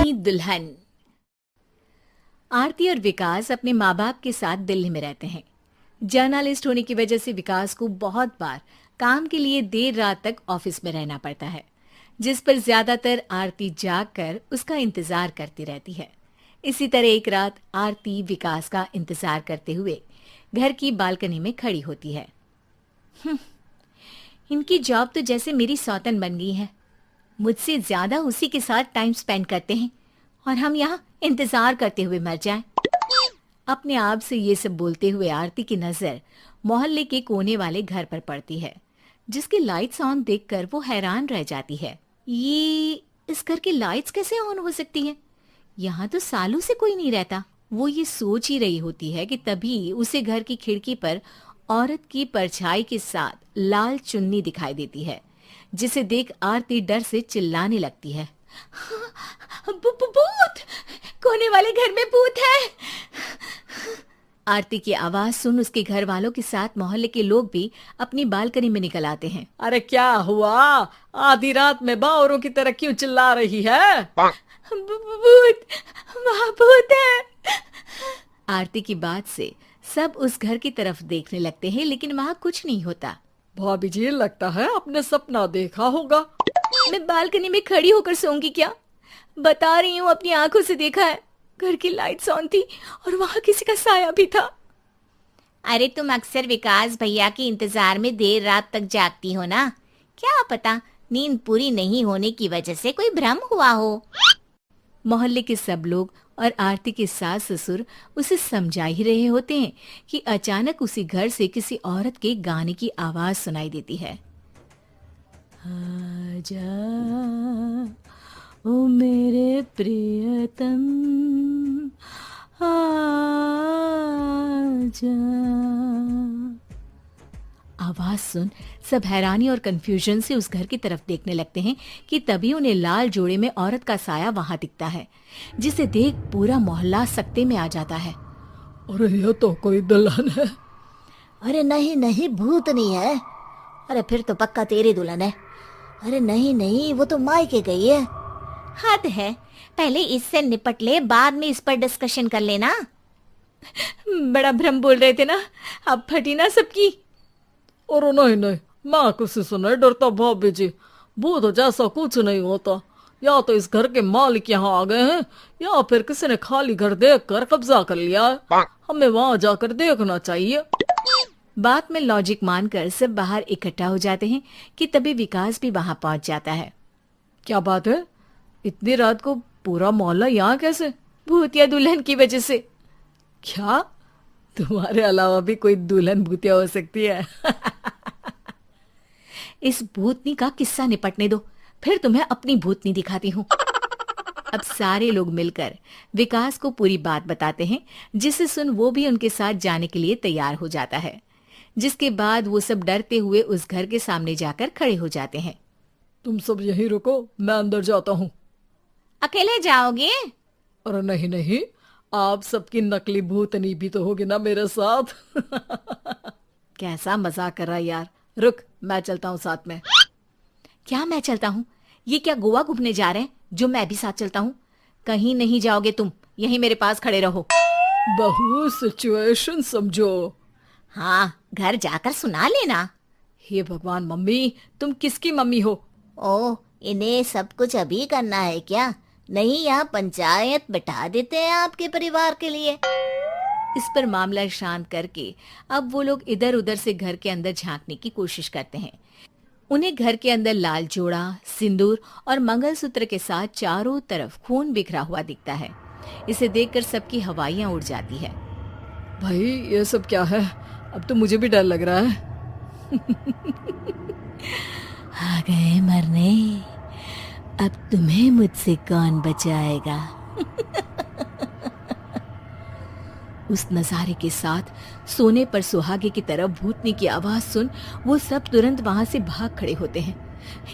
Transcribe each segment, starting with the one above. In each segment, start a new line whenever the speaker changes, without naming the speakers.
नई दुल्हन। आरती और विकास अपने माँ बाप के साथ दिल्ली में रहते हैं। जर्नलिस्ट होने की वजह से विकास को बहुत बार काम के लिए देर रात तक ऑफिस में रहना पड़ता है, जिस पर ज्यादातर आरती जाग कर उसका इंतजार करती रहती है। इसी तरह एक रात आरती विकास का इंतजार करते हुए घर की बालकनी में खड़ी होती है। इनकी जॉब तो जैसे मेरी सौतन बन गई है। मुझसे ज्यादा उसी के साथ टाइम स्पेंड करते हैं और हम यहाँ इंतजार करते हुए मर जाएं। अपने आप से ये सब बोलते हुए आरती की नजर मोहल्ले के कोने वाले घर पर पड़ती है, जिसकी लाइट्स ऑन देखकर वो हैरान रह जाती है। ये इस घर की लाइट्स कैसे ऑन हो सकती हैं? यहाँ तो सालों से कोई नहीं रहता। वो ये सोच ही रही होती है कि तभी उसे घर की खिड़की पर औरत की परछाई के साथ लाल चुन्नी दिखाई देती है, जिसे देख आरती डर से चिल्लाने लगती है। भूत! कोने वाले घर में भूत है! आरती की आवाज सुन उसके घर वालों के साथ मोहल्ले के लोग भी अपनी बालकनी में निकल आते हैं।
अरे क्या हुआ? आधी रात में बावरों की तरह क्यों चिल्ला रही है?
भूत! वहाँ भूत है! आरती की बात से सब उस घर की तरफ देखने लगते हैं, लेकिन वहाँ कुछ नहीं होता।
भाभी जी, लगता है आपने सपना देखा होगा।
मैं बालकनी में खड़ी होकर सोऊंगी क्या? बता रही हूँ, अपनी आंखों से देखा है। घर की लाइट्स ऑन थी और वहाँ किसी का साया भी था। अरे तुम अक्सर विकास भैया के इंतजार में देर रात तक जागती हो ना, क्या पता नींद पूरी नहीं होने की वजह से कोई भ्रम हुआ हो। मोहल्ले के सब लोग और आरती के सास ससुर उसे समझा ही रहे होते हैं कि अचानक उसी घर से किसी औरत के गाने की आवाज सुनाई देती है। आजा ओ मेरे प्रियतम आजा। आवाज सुन सब हैरानी और कंफ्यूजन से उस घर की तरफ देखने लगते हैं कि तभी उन्हें लाल जोड़े में औरत का साया वहां दिखता है, जिसे देख पूरा मोहल्ला सकते में आ जाता है।
अरे ये तो कोई दुल्हन है।
अरे नहीं नहीं, भूत नहीं है। अरे फिर तो पक्का तेरी दुल्हन है। अरे नहीं नहीं, वो तो मायके गई है।
हद है, पहले इससे निपट ले, बाद में इस पर डिस्कशन कर लेना। बड़ा भ्रम बोल रहे थे ना, अब फटी ना सबकी।
और नहीं नहीं, मैं किसी से नहीं डरता भाभी जी। भूत जैसा कुछ नहीं होता। या तो इस घर के मालिक यहाँ आ गए हैं, या फिर किसी ने खाली घर देख कर कब्जा कर लिया है। हमें वहां जाकर देखना चाहिए।
बात में लॉजिक मानकर सब बाहर इकट्ठा हो जाते हैं कि तभी विकास भी वहां पहुंच जाता है।
क्या बात है? इतनी रात को पूरा मोहल्ला यहाँ कैसे?
भूतिया दुल्हन की वजह से।
क्या तुम्हारे अलावा भी कोई दुल्हन भूतिया हो सकती है?
इस भूतनी का किस्सा निपटने दो, फिर तुम्हें अपनी भूतनी दिखाती हूँ। अब सारे लोग मिलकर विकास को पूरी बात बताते हैं, जिसे सुन वो भी उनके साथ जाने के लिए तैयार हो जाता है। जिसके बाद वो सब डरते हुए उस घर के सामने जाकर खड़े हो जाते हैं।
तुम सब यहीं रुको, मैं अंदर जाता हूँ।
अकेले जाओगे?
अरे नहीं नहीं, आप सबकी नकली भूतनी भी तो होगी ना मेरे साथ।
कैसा मजाक कर रहा है यार। रुक, मैं चलता हूँ साथ में। क्या मैं चलता हूँ? ये क्या गोवा घूमने जा रहे हैं जो मैं भी साथ चलता हूँ? कहीं नहीं जाओगे तुम, यहीं मेरे पास खड़े रहो।
बहू, सिचुएशन समझो।
हाँ, घर जाकर सुना लेना।
हे भगवान, मम्मी तुम किसकी मम्मी हो?
ओह, इन्हें सब कुछ अभी करना है क्या? नहीं, यहाँ पंचायत बैठा देते हैं आपके परिवार के लिए।
इस पर मामला शांत करके अब वो लोग इधर उधर से घर के अंदर झांकने की कोशिश करते हैं। उन्हें घर के अंदर लाल जोड़ा, सिंदूर और मंगलसूत्र के साथ चारों तरफ खून बिखरा हुआ दिखता है। इसे देखकर सबकी हवाइयां उड़ जाती है।
भाई ये सब क्या है? अब तो मुझे भी डर लग रहा है।
आ गए मरने, अब तुम्हें मुझसे कौन बचाएगा? उस नजारे के साथ सोने पर सुहागे की तरफ भूतनी की आवाज सुन वो सब तुरंत वहां से भाग खड़े होते हैं।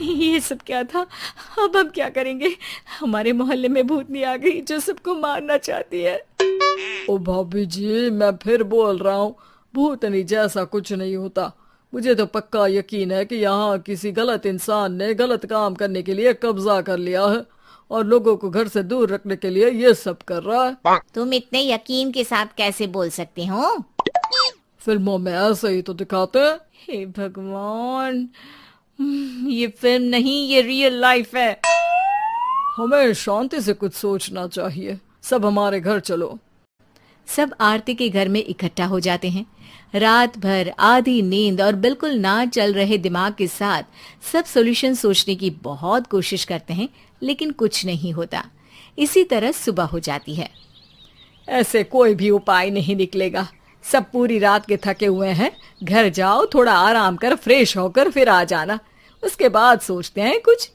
ये सब क्या था? अब हम क्या करेंगे? हमारे मोहल्ले में भूतनी आ गई जो सबको मारना चाहती है।
ओ भाभी जी, मैं फिर बोल रहा हूँ, भूतनी जैसा कुछ नहीं होता। मुझे तो पक्का यकीन है कि यहाँ किसी गलत इंसान ने गलत काम करने के लिए कब्जा कर लिया है और लोगों को घर से दूर रखने के लिए ये सब कर रहा है।
तुम इतने यकीन के साथ कैसे बोल सकते हो?
फिल्मों में ऐसे ही तो दिखाते हैं।
हे भगवान, ये फिल्म नहीं, ये रियल लाइफ है।
हमें शांति से कुछ सोचना चाहिए। सब हमारे घर चलो।
सब आरती के घर में इकट्ठा हो जाते हैं। रात भर आधी नींद और बिल्कुल ना चल रहे दिमाग के साथ सब सॉल्यूशन सोचने की बहुत कोशिश करते हैं, लेकिन कुछ नहीं होता। इसी तरह सुबह हो जाती है।
ऐसे कोई भी उपाय नहीं निकलेगा। सब पूरी रात के थके हुए हैं। घर जाओ, थोड़ा आराम कर, फ्रेश होकर फिर आ जाना, उसके बाद सोचते हैं कुछ।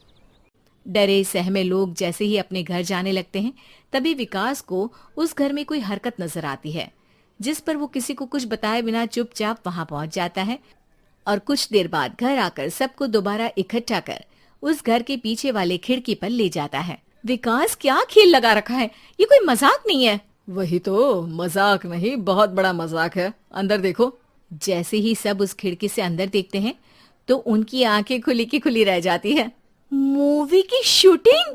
डरे सहमे लोग जैसे ही अपने घर जाने लगते हैं, तभी विकास को उस घर में कोई हरकत नजर आती है, जिस पर वो किसी को कुछ बताए बिना चुपचाप वहां पहुंच जाता है और कुछ देर बाद घर आकर सबको दोबारा इकट्ठा कर उस घर के पीछे वाले खिड़की पर ले जाता है। विकास, क्या खेल लगा रखा है? ये कोई मजाक नहीं है।
वही तो, मजाक नहीं, बहुत बड़ा मजाक है। अंदर देखो।
जैसे ही सब उस खिड़की से अंदर देखते हैं तो उनकी आंखें खुली की खुली रह जाती है। मूवी की शूटिंग!